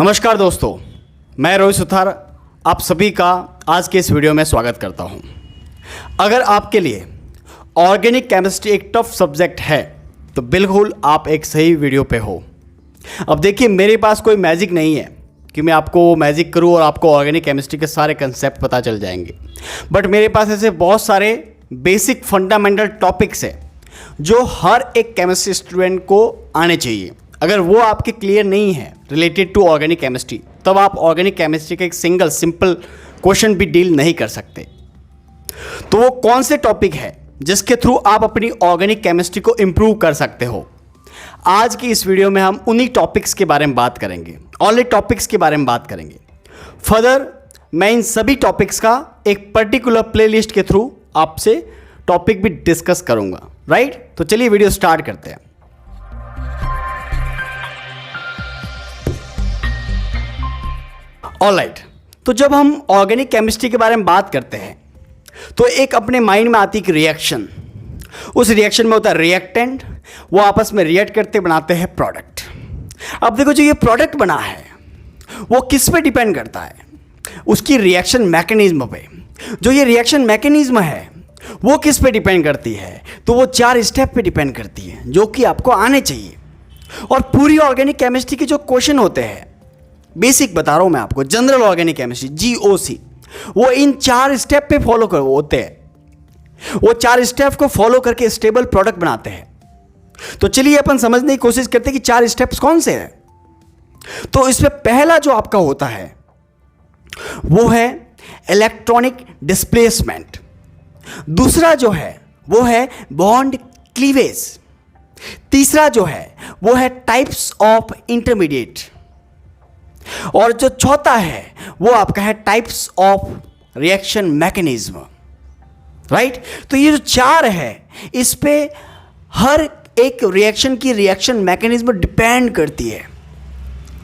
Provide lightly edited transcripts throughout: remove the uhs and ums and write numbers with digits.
नमस्कार दोस्तों, मैं रोहित सुथार आप सभी का आज के इस वीडियो में स्वागत करता हूं। अगर आपके लिए ऑर्गेनिक केमिस्ट्री एक टफ सब्जेक्ट है तो बिल्कुल आप एक सही वीडियो पे हो। अब देखिए, मेरे पास कोई मैजिक नहीं है कि मैं आपको मैजिक करूं और आपको ऑर्गेनिक केमिस्ट्री के सारे कंसेप्ट पता चल जाएंगे, बट मेरे पास ऐसे बहुत सारे बेसिक फंडामेंटल टॉपिक्स हैं जो हर एक केमिस्ट्री स्टूडेंट को आने चाहिए। अगर वो आपके क्लियर नहीं है रिलेटेड टू ऑर्गेनिक केमिस्ट्री, तब आप ऑर्गेनिक केमिस्ट्री का एक सिंगल सिंपल क्वेश्चन भी डील नहीं कर सकते। तो वो कौन से टॉपिक है जिसके थ्रू आप अपनी ऑर्गेनिक केमिस्ट्री को इंप्रूव कर सकते हो? आज की इस वीडियो में हम उन्हीं टॉपिक्स के बारे में बात करेंगे, ओनली टॉपिक्स के बारे में बात करेंगे। फर्दर मैं इन सभी टॉपिक्स का एक पर्टिकुलर प्लेलिस्ट के थ्रू आपसे टॉपिक भी डिस्कस करूंगा, राइट? तो चलिए वीडियो स्टार्ट करते हैं। ऑलराइट, तो जब हम ऑर्गेनिक केमिस्ट्री के बारे में बात करते हैं तो एक अपने माइंड में आती है रिएक्शन। उस रिएक्शन में होता है रिएक्टेंट, वो आपस में रिएक्ट करते बनाते हैं प्रोडक्ट। अब देखो, जो ये प्रोडक्ट बना है वो किस पे डिपेंड करता है? उसकी रिएक्शन मैकेनिज्म पे। जो ये रिएक्शन मैकेनिज्म है वो किस पे डिपेंड करती है? तो वो 4 स्टेप पे डिपेंड करती है जो कि आपको आने चाहिए। और पूरी ऑर्गेनिक केमिस्ट्री के जो क्वेश्चन होते हैं, बेसिक बता रहा हूं मैं आपको, जनरल ऑर्गेनिक केमिस्ट्री GOC, वो इन 4 स्टेप पे फॉलो कर होते हैं। वो 4 स्टेप को फॉलो करके स्टेबल प्रोडक्ट बनाते हैं। तो चलिए अपन समझने की कोशिश करते हैं कि 4 स्टेप्स कौन से हैं। तो इसमें पहला जो आपका होता है वो है इलेक्ट्रॉनिक डिस्प्लेसमेंट। दूसरा जो है वो है बॉन्ड क्लीवेज। तीसरा जो है वो है टाइप्स ऑफ इंटरमीडिएट। और जो चौथा है वो आपका है types of reaction mechanism, right? तो ये जो 4 है, इस पे हर एक रिएक्शन की रिएक्शन मैकेनिज्म डिपेंड करती है,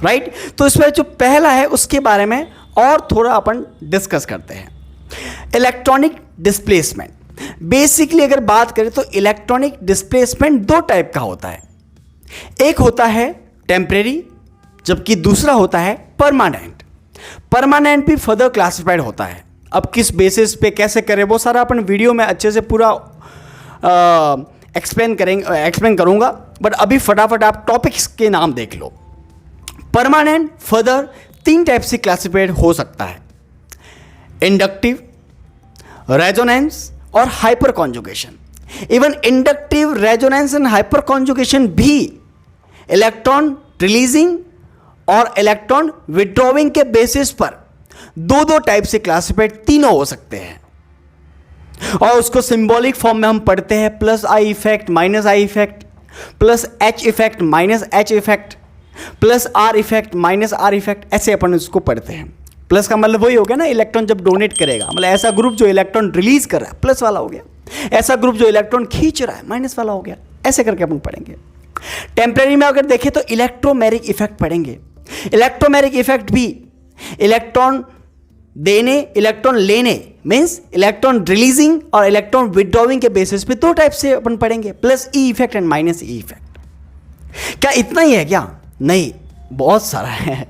राइट? तो इसमें जो पहला है उसके बारे में और थोड़ा अपन डिस्कस करते हैं। Electronic displacement. बेसिकली अगर बात करें तो इलेक्ट्रॉनिक डिस्प्लेसमेंट 2 टाइप का होता है। एक होता है टेम्परेरी, जबकि दूसरा होता है परमानेंट। परमानेंट भी फर्दर क्लासिफाइड होता है। अब किस बेसिस पे कैसे करें वो सारा अपन वीडियो में अच्छे से पूरा एक्सप्लेन करूंगा, बट अभी फटाफट आप टॉपिक्स के नाम देख लो। परमानेंट फर्दर 3 टाइप से क्लासिफाइड हो सकता है: इंडक्टिव, रेजोनेंस और hyper conjugation. Even inductive, resonance and hyper conjugation भी इलेक्ट्रॉन रिलीजिंग और इलेक्ट्रॉन विड्रॉविंग के बेसिस पर 2 टाइप से क्लासिफाइड तीनों हो सकते हैं। और उसको सिंबॉलिक फॉर्म में हम पढ़ते हैं plus I effect, minus I effect, plus H effect, minus H effect, plus are effect, minus are effect. ऐसे अपन उसको पढ़ते हैं। प्लस का मतलब वही हो गया ना, इलेक्ट्रॉन जब डोनेट करेगा, मतलब ऐसा ग्रुप जो इलेक्ट्रॉन रिलीज कर रहा है प्लस वाला हो गया, ऐसा ग्रुप जो इलेक्ट्रॉन खींच रहा है माइनस वाला हो गया। ऐसे करके अपन पढ़ेंगे। टेम्परेरी में अगर देखें तो इलेक्ट्रोमेरिक इफेक्ट पढ़ेंगे। इलेक्ट्रोमेरिक इफेक्ट भी इलेक्ट्रॉन देने, इलेक्ट्रॉन लेने, मींस इलेक्ट्रॉन रिलीजिंग और इलेक्ट्रॉन विड्रॉविंग के बेसिस पे 2 टाइप से अपन पढ़ेंगे, plus E effect and minus E effect. क्या इतना ही है क्या? नहीं, बहुत सारा है।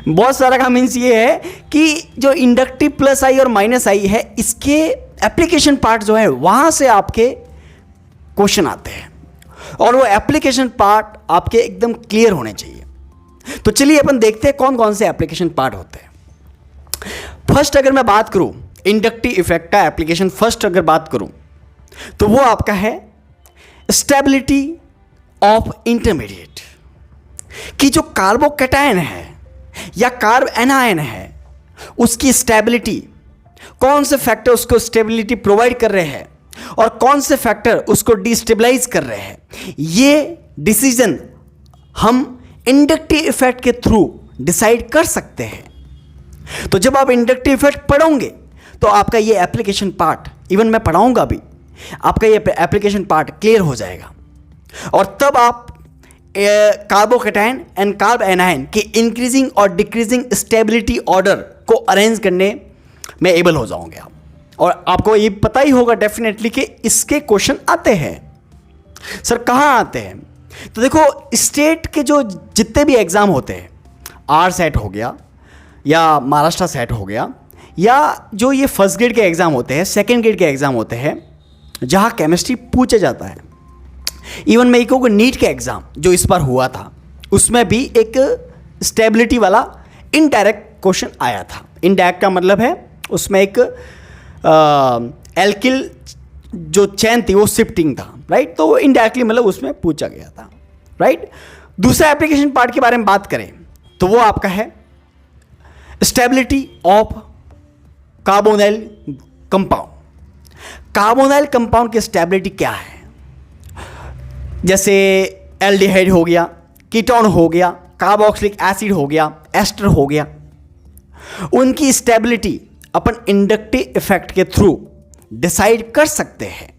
बहुत सारा का मीन्स ये है कि जो इंडक्टिव प्लस आई और माइनस आई है, इसके एप्लीकेशन पार्ट जो है वहां से आपके क्वेश्चन आते हैं, और वो एप्लीकेशन पार्ट आपके एकदम क्लियर होने चाहिए। तो चलिए अपन देखते हैं कौन कौन से एप्लीकेशन पार्ट होते हैं। फर्स्ट अगर मैं बात करूं इंडक्टिव इफेक्ट का एप्लीकेशन, फर्स्ट अगर बात करूं तो वो आपका है स्टेबिलिटी ऑफ इंटरमीडिएट। कि जो कार्बोकैटायन है या कार्ब एनायन है, उसकी स्टेबिलिटी, कौन से फैक्टर उसको स्टेबिलिटी प्रोवाइड कर रहे हैं और कौन से फैक्टर उसको डिस्टेबलाइज कर रहे हैं, ये डिसीजन हम इंडक्टिव इफेक्ट के थ्रू डिसाइड कर सकते हैं। तो जब आप इंडक्टिव इफेक्ट पढ़ोगे तो आपका ये एप्लीकेशन पार्ट, इवन मैं पढ़ाऊंगा भी, आपका ये एप्लीकेशन पार्ट क्लियर हो जाएगा। और तब आप कार्बोकैटायन एंड कार्ब एनायन के इंक्रीजिंग और डिक्रीजिंग स्टेबिलिटी ऑर्डर को अरेंज करने में एबल हो जाओगे आप। और आपको ये पता ही होगा डेफिनेटली कि इसके क्वेश्चन आते हैं। सर कहाँ आते हैं? तो देखो, स्टेट के जो जितने भी एग्जाम होते हैं, आर सेट हो गया या महाराष्ट्र सेट हो गया, या जो ये फर्स्ट ग्रेड के एग्ज़ाम होते हैं, सेकेंड ग्रेड के एग्ज़ाम होते हैं जहाँ केमिस्ट्री पूछा जाता है। इवन मैं कहूँगा नीट के एग्ज़ाम जो इस बार हुआ था उसमें भी एक स्टेबिलिटी वाला इनडायरेक्ट क्वेश्चन आया था। इनडायरेक्ट का मतलब है उसमें एक एल्किल जो चैन थी वो शिफ्टिंग था, राइट। तो वो इनडायरेक्टली मतलब उसमें पूछा गया था, राइट। दूसरा एप्लीकेशन पार्ट के बारे में बात करें तो वो आपका है stability of carbonyl compound. Carbonyl compound की स्टेबिलिटी क्या है? जैसे एल्डिहाइड हो गया, कीटोन हो गया, कार्बोक्सिलिक एसिड हो गया, एस्टर हो गया, उनकी स्टेबिलिटी अपन इंडक्टिव इफेक्ट के थ्रू डिसाइड कर सकते हैं।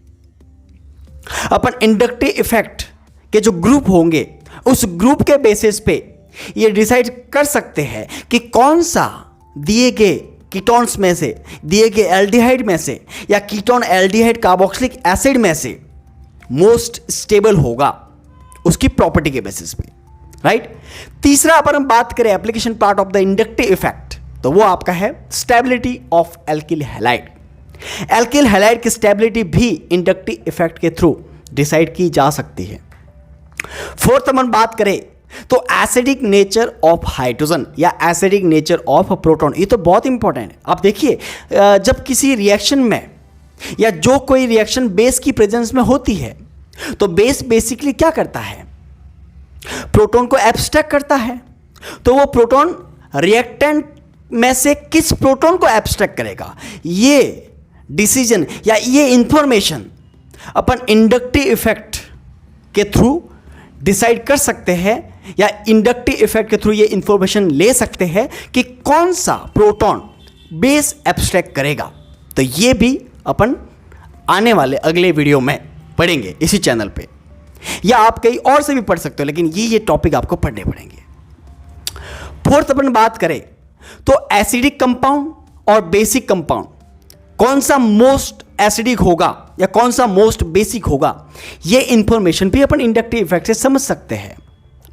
अपन इंडक्टिव इफेक्ट के जो ग्रुप होंगे उस ग्रुप के बेसिस पे ये डिसाइड कर सकते हैं कि कौन सा दिए गए कीटोन्स में से, दिए गए एल्डिहाइड में से या कीटोन एल्डिहाइड कार्बोक्सिलिक एसिड में से मोस्ट स्टेबल होगा उसकी प्रॉपर्टी के बेसिस पे, राइट। तीसरा अगर हम बात करें application part of the inductive effect तो वो आपका है stability of alkyl halide. Alkyl halide की स्टेबिलिटी भी इंडक्टिव इफेक्ट के थ्रू डिसाइड की जा सकती है। फोर्थ अपन बात करें तो एसिडिक नेचर ऑफ हाइड्रोजन या एसिडिक नेचर ऑफ प्रोटॉन, ये तो बहुत इंपॉर्टेंट है। आप देखिए जब किसी रिएक्शन में या जो कोई रिएक्शन बेस की प्रेजेंस में होती है तो बेस बेसिकली क्या करता है? प्रोटॉन को एब्स्ट्रैक्ट करता है। तो वो प्रोटॉन रिएक्टेंट में से किस प्रोटॉन को एब्स्ट्रैक्ट करेगा, ये डिसीजन या ये इंफॉर्मेशन अपन इंडक्टिव इफेक्ट के थ्रू डिसाइड कर सकते हैं या इंडक्टिव इफेक्ट के थ्रू ये इंफॉर्मेशन ले सकते हैं कि कौन सा प्रोटॉन बेस एब्स्ट्रैक्ट करेगा। तो ये भी अपन आने वाले अगले वीडियो में पढ़ेंगे इसी चैनल पे, या आप कहीं और से भी पढ़ सकते हो, लेकिन ये टॉपिक आपको पढ़ने पड़ेंगे। फोर्थ अपन बात करें तो एसिडिक कंपाउंड और बेसिक कंपाउंड कौन सा मोस्ट एसिडिक होगा या कौन सा मोस्ट बेसिक होगा, ये इंफॉर्मेशन भी अपन इंडक्टिव इफेक्ट से समझ सकते हैं।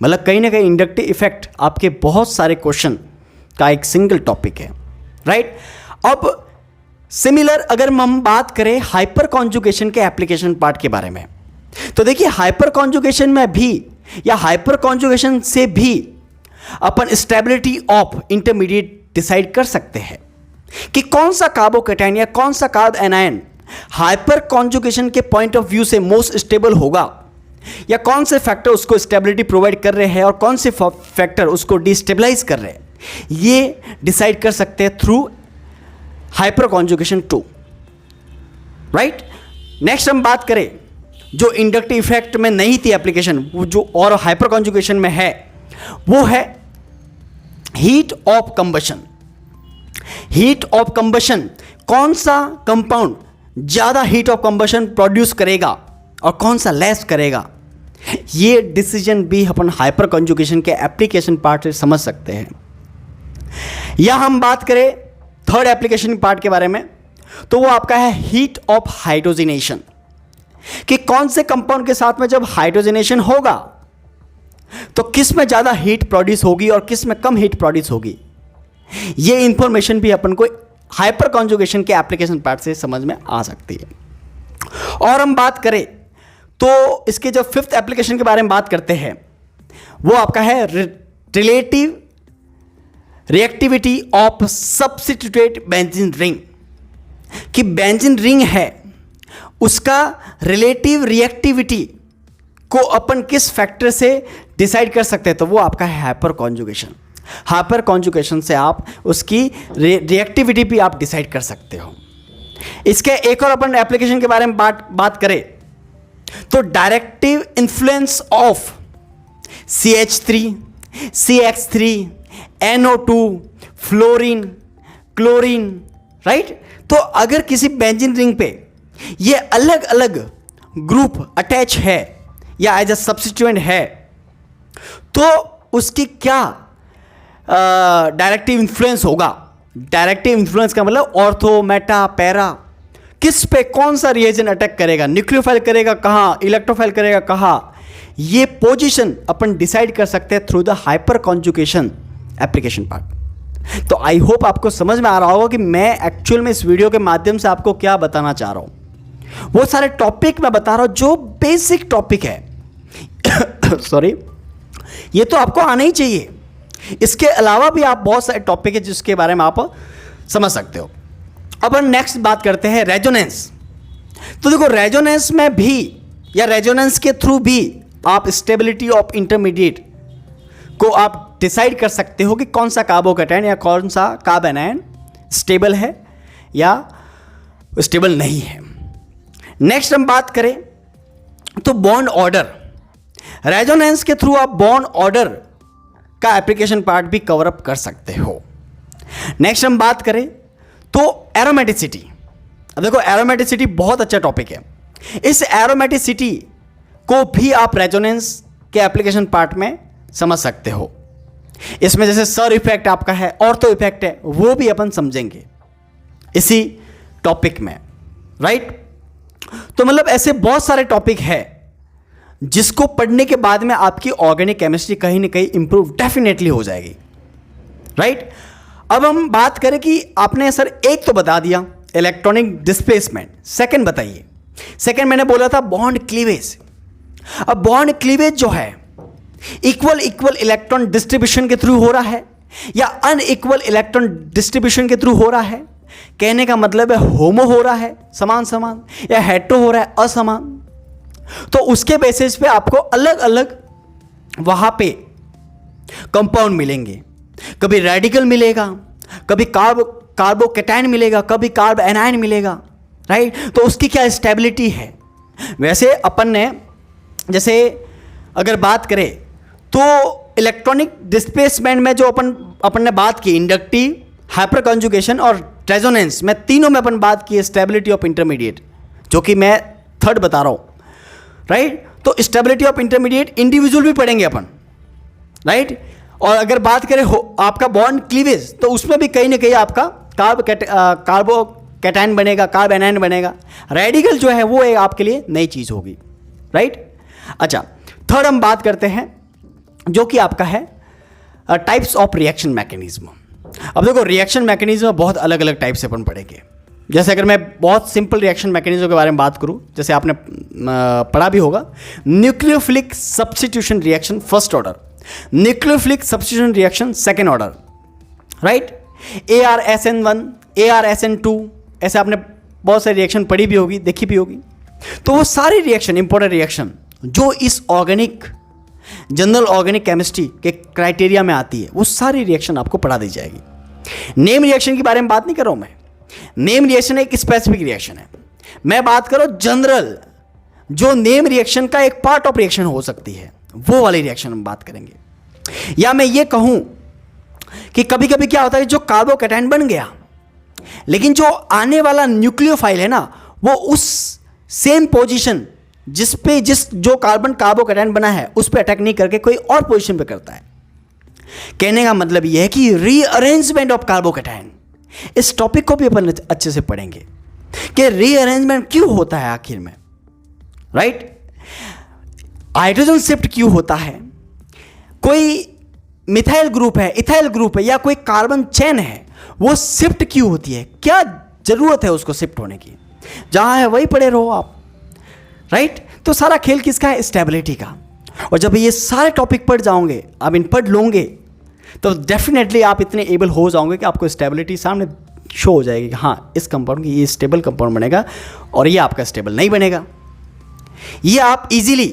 मतलब कहीं ना कहीं इंडक्टिव इफेक्ट आपके बहुत सारे क्वेश्चन का एक सिंगल टॉपिक है, राइट। अब सिमिलर अगर हम बात करें हाइपर कॉन्जुगेशन के एप्लीकेशन पार्ट के बारे में तो देखिए हाइपर कॉन्जुगेशन में भी या हाइपर कॉन्जुगेशन से भी अपन स्टेबिलिटी ऑफ इंटरमीडिएट डिसाइड कर सकते हैं कि कौन सा कार्बोकैटायन या कौन सा कार्ब एनायन हाइपर कॉन्जुगेशन के पॉइंट ऑफ व्यू से मोस्ट स्टेबल होगा, या कौन से फैक्टर उसको स्टेबिलिटी प्रोवाइड कर रहे हैं और कौन से फैक्टर उसको डिस्टेबलाइज कर रहे हैं, ये डिसाइड कर सकते हैं through hyper conjugation 2, right. Next हम बात करें जो इंडक्टिव इफेक्ट में नहीं थी एप्लीकेशन, वो जो और हाइपर कॉन्जुगेशन में है वो है heat of combustion. Heat of combustion, कौन सा कंपाउंड ज़्यादा हीट ऑफ कंबशन प्रोड्यूस करेगा और कौन सा लेस करेगा, ये डिसीजन भी अपन हाइपर कॉन्जुगेशन के एप्लीकेशन पार्ट से समझ सकते हैं। या हम बात करें थर्ड एप्लीकेशन पार्ट के बारे में तो वो आपका है हीट ऑफ हाइड्रोजनेशन, कि कौन से कंपाउंड के साथ में जब हाइड्रोजनेशन होगा तो किस में ज़्यादा हीट प्रोड्यूस होगी और किस में कम हीट प्रोड्यूस होगी। ये इंफॉर्मेशन भी अपन को हाइपर कॉन्जुगेशन के एप्लीकेशन पार्ट से समझ में आ सकती है। और हम बात करें तो इसके जो फिफ्थ एप्लीकेशन के बारे में बात करते हैं वो आपका है relative reactivity of substituted benzene ring, कि बेंजीन रिंग है उसका रिलेटिव रिएक्टिविटी को अपन किस फैक्टर से डिसाइड कर सकते हैं, तो वो आपका है हाइपर कॉन्जुगेशन। हाइपर कॉन्जुगेशन से आप उसकी रिएक्टिविटी भी आप डिसाइड कर सकते हो। इसके एक और अपन एप्लीकेशन के बारे में बात करें तो directive influence of CH3, CH3, NO2, fluorine, chlorine, right. तो अगर किसी बेंजीन रिंग पे ये अलग अलग ग्रुप अटैच है या एज अ सब्स्टिट्यूएंट है तो उसकी क्या डायरेक्टिव इन्फ्लुएंस होगा। डायरेक्टिव इन्फ्लुएंस का मतलब ऑर्थो, मेटा, पैरा, किस पे कौन सा रिएजेंट अटैक करेगा, न्यूक्लियोफाइल करेगा कहाँ, इलेक्ट्रोफाइल करेगा कहाँ, ये पोजीशन अपन डिसाइड कर सकते हैं through the hyper conjugation application part. तो आई होप आपको समझ में आ रहा होगा कि मैं एक्चुअल में इस वीडियो के माध्यम से आपको क्या बताना चाह रहा हूं। वो सारे टॉपिक मैं बता रहा हूं जो बेसिक टॉपिक है सॉरी, ये तो आपको आना ही चाहिए। इसके अलावा भी आप बहुत सारे टॉपिक है जिसके बारे में आप समझ सकते हो। अब हम नेक्स्ट बात करते हैं रेजोनेंस। तो देखो रेजोनेंस में भी या रेजोनेंस के थ्रू भी आप स्टेबिलिटी ऑफ इंटरमीडिएट को आप डिसाइड कर सकते हो कि कौन सा कार्बोकैटायन या कौन सा कार्ब एनायन स्टेबल है या स्टेबल नहीं है। नेक्स्ट हम बात करें तो बॉन्ड ऑर्डर। रेजोनेंस के थ्रू आप बॉन्ड ऑर्डर का एप्लीकेशन पार्ट भी कवर अप कर सकते हो। नेक्स्ट हम बात करें तो एरोमेटिसिटी। अब देखो एरोमेटिसिटी बहुत अच्छा टॉपिक है। इस एरोमेटिसिटी को भी आप रेजोनेंस के एप्लीकेशन पार्ट में समझ सकते हो। इसमें जैसे सर इफेक्ट आपका है, ऑर्थो इफेक्ट है, वो भी अपन समझेंगे इसी टॉपिक में, राइट। तो मतलब ऐसे बहुत सारे टॉपिक है जिसको पढ़ने के बाद में आपकी ऑर्गेनिक केमिस्ट्री कहीं ना कहीं इंप्रूव डेफिनेटली हो जाएगी, राइट। अब हम बात करें कि आपने सर एक तो बता दिया इलेक्ट्रॉनिक डिस्प्लेसमेंट, सेकंड बताइए। सेकंड मैंने बोला था बॉन्ड क्लीवेज। अब बॉन्ड क्लीवेज जो है इक्वल इलेक्ट्रॉन डिस्ट्रीब्यूशन के थ्रू हो रहा है या अनइक्वल इलेक्ट्रॉन डिस्ट्रीब्यूशन के थ्रू हो रहा है। कहने का मतलब है होमो हो रहा है समान समान या हेटेरो हो रहा है असमान। तो उसके बेसिस पे आपको अलग अलग वहां पे कंपाउंड मिलेंगे। कभी रेडिकल मिलेगा, कभी कार्बोकैटायन मिलेगा, कभी कार्ब एनायन मिलेगा, राइट। तो उसकी क्या स्टेबिलिटी है। वैसे अपन ने जैसे अगर बात करें तो इलेक्ट्रॉनिक डिस्प्लेसमेंट में जो अपन ने बात की इंडक्टिव, हाइपर कॉन्जुगेशन और रेजोनेंस में, तीनों में अपन बात की स्टेबिलिटी ऑफ इंटरमीडिएट, जो कि मैं थर्ड बता रहा हूं, राइट। तो स्टेबिलिटी ऑफ इंटरमीडिएट इंडिविजुअल भी पढ़ेंगे अपन, राइट। और अगर बात करें आपका बॉन्ड क्लीवेज तो उसमें भी कहीं ना कहीं आपका कार्बोकैटायन बनेगा, कार्ब एनायन बनेगा। रेडिकल जो है वो आपके लिए नई चीज होगी, राइट। अच्छा, थर्ड हम बात करते हैं जो कि आपका है टाइप्स ऑफ रिएक्शन मैकेनिज्म। अब देखो रिएक्शन मैकेनिज्म बहुत अलग अलग टाइप से अपन पढ़ेंगे। जैसे अगर मैं बहुत सिंपल रिएक्शन मैकेनिज्म के बारे में बात करूं, जैसे आपने पढ़ा भी होगा, nucleophilic substitution reaction first order, nucleophilic substitution reaction second order, right. ARSN1, ARSN2, ऐसे आपने बहुत सारी रिएक्शन पढ़ी भी होगी, देखी भी होगी। तो वो सारी रिएक्शन, इंपॉर्टेंट रिएक्शन जो इस जनरल ऑर्गेनिक केमिस्ट्री के क्राइटेरिया में आती है, वो सारी रिएक्शन आपको पढ़ा दी जाएगी। नेम रिएक्शन के बारे में बात नहीं कर रहा हूं मैं। नेम रिएक्शन एक स्पेसिफिक रिएक्शन है। मैं बात करूं जनरल, जो नेम रिएक्शन का एक पार्ट ऑफ रिएक्शन हो सकती है, वो वाली रिएक्शन हम बात करेंगे। या मैं ये कहूं कि कभी कभी क्या होता है, जो कार्बोकैटायन बन गया लेकिन जो आने वाला न्यूक्लियोफाइल है ना, वो उस सेम पोजीशन जो कार्बोकैटायन बना है उस पर अटैक नहीं करके कोई और पोजीशन पे करता है। कहने का मतलब यह है कि रीअरेंजमेंट ऑफ कार्बोकैटायन, इस टॉपिक को भी अपन अच्छे से पढ़ेंगे कि रीअरेंजमेंट क्यों होता है आखिर में, राइट। हाइड्रोजन शिफ्ट क्यों होता है, कोई मिथाइल ग्रुप है, इथाइल ग्रुप है या कोई कार्बन चेन है, वो शिफ्ट क्यों होती है, क्या जरूरत है उसको शिफ्ट होने की। जहां है वही पढ़े रहो आप, राइट। तो सारा खेल किसका है, स्टेबिलिटी का। और जब ये सारे टॉपिक पढ़ जाओगे, आप इन पढ़ लोगे, तो डेफिनेटली आप इतने एबल हो जाओगे कि आपको स्टेबिलिटी सामने शो हो जाएगी कि हाँ इस कंपाउंड की ये स्टेबल कंपाउंड बनेगा और ये आपका स्टेबल नहीं बनेगा। ये आप इजीली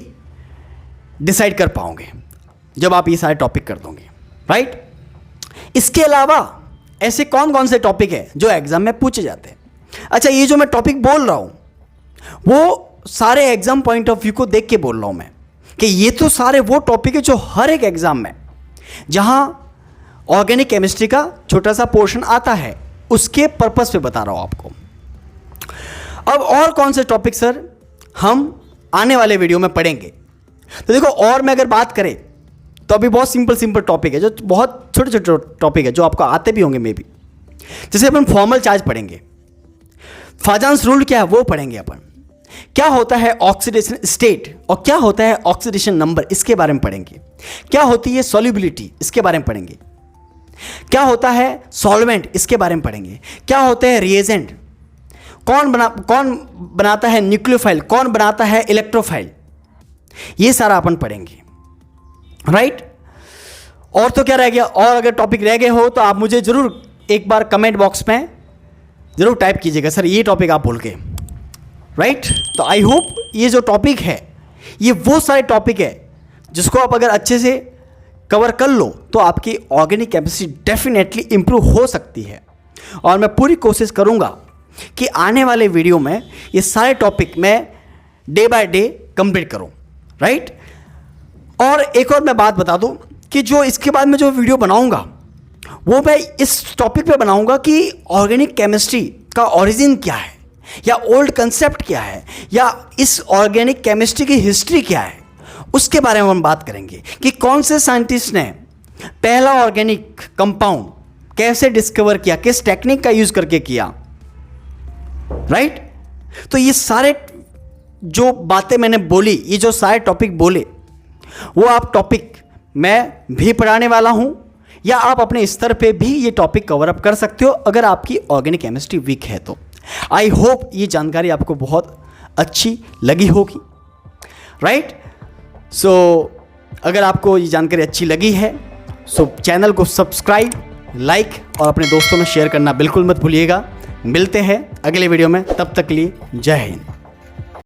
डिसाइड कर पाओगे जब आप ये सारे टॉपिक कर दोगे, राइट। इसके अलावा ऐसे कौन कौन से टॉपिक है जो एग्जाम में पूछे जाते हैं। अच्छा, ये जो मैं टॉपिक बोल रहा हूं वो सारे एग्जाम पॉइंट ऑफ व्यू को देख के बोल रहा हूं मैं, कि ये तो सारे वो टॉपिक है जो हर एक एग्जाम में जहां ऑर्गेनिक केमिस्ट्री का छोटा सा पोर्शन आता है उसके पर्पस पे बता रहा हूं आपको। अब और कौन से टॉपिक सर हम आने वाले वीडियो में पढ़ेंगे। तो देखो, और मैं अगर बात करें तो अभी बहुत सिंपल टॉपिक है, जो बहुत छोटे छोटे टॉपिक है जो आपको आते भी होंगे मे बी। जैसे अपन फॉर्मल चार्ज पढ़ेंगे, फाजान्स रूल क्या है वो पढ़ेंगे अपन, क्या होता है ऑक्सीडेशन स्टेट और क्या होता है ऑक्सीडेशन नंबर, इसके बारे में पढ़ेंगे। क्या होती है सॉल्युबिलिटी, इसके बारे में पढ़ेंगे, क्या होता है सॉल्वेंट, इसके बारे में पढ़ेंगे। क्या होते हैं रिएजेंट, कौन बनाता है न्यूक्लियोफाइल, कौन बनाता है इलेक्ट्रोफाइल, ये सारा अपन पढ़ेंगे, राइट। और तो क्या रह गया, और अगर टॉपिक रह गए हो तो आप मुझे ज़रूर एक बार कमेंट बॉक्स में ज़रूर टाइप कीजिएगा, सर ये टॉपिक आप भूल गए, राइट। तो आई होप ये जो टॉपिक है ये वो सारे टॉपिक है जिसको आप अगर अच्छे से कवर कर लो तो आपकी ऑर्गेनिक केमिस्ट्री डेफिनेटली इम्प्रूव हो सकती है। और मैं पूरी कोशिश करूँगा कि आने वाले वीडियो में ये सारे टॉपिक मैं डे बाय डे कंप्लीट करूँ, राइट। और एक और मैं बात बता दूँ कि जो इसके बाद में जो वीडियो बनाऊँगा वो मैं इस टॉपिक पे बनाऊँगा कि ऑर्गेनिक केमिस्ट्री का ओरिजिन क्या है, या ओल्ड कंसेप्ट क्या है, या इस ऑर्गेनिक केमिस्ट्री की हिस्ट्री क्या है, उसके बारे में हम बात करेंगे कि कौन से साइंटिस्ट ने पहला ऑर्गेनिक कंपाउंड कैसे डिस्कवर किया, किस टेक्निक का यूज करके किया, राइट। तो ये सारे जो बातें मैंने बोली, ये जो सारे टॉपिक बोले, वो आप टॉपिक मैं भी पढ़ाने वाला हूं, या आप अपने स्तर पे भी ये टॉपिक कवर अप कर सकते हो अगर आपकी ऑर्गेनिक केमिस्ट्री वीक है तो। आई होप ये जानकारी आपको बहुत अच्छी लगी होगी, राइट। सो अगर आपको ये जानकारी अच्छी लगी है सो चैनल को सब्सक्राइब, लाइक और अपने दोस्तों में शेयर करना बिल्कुल मत भूलिएगा। मिलते हैं अगले वीडियो में, तब तक के लिए जय हिंद।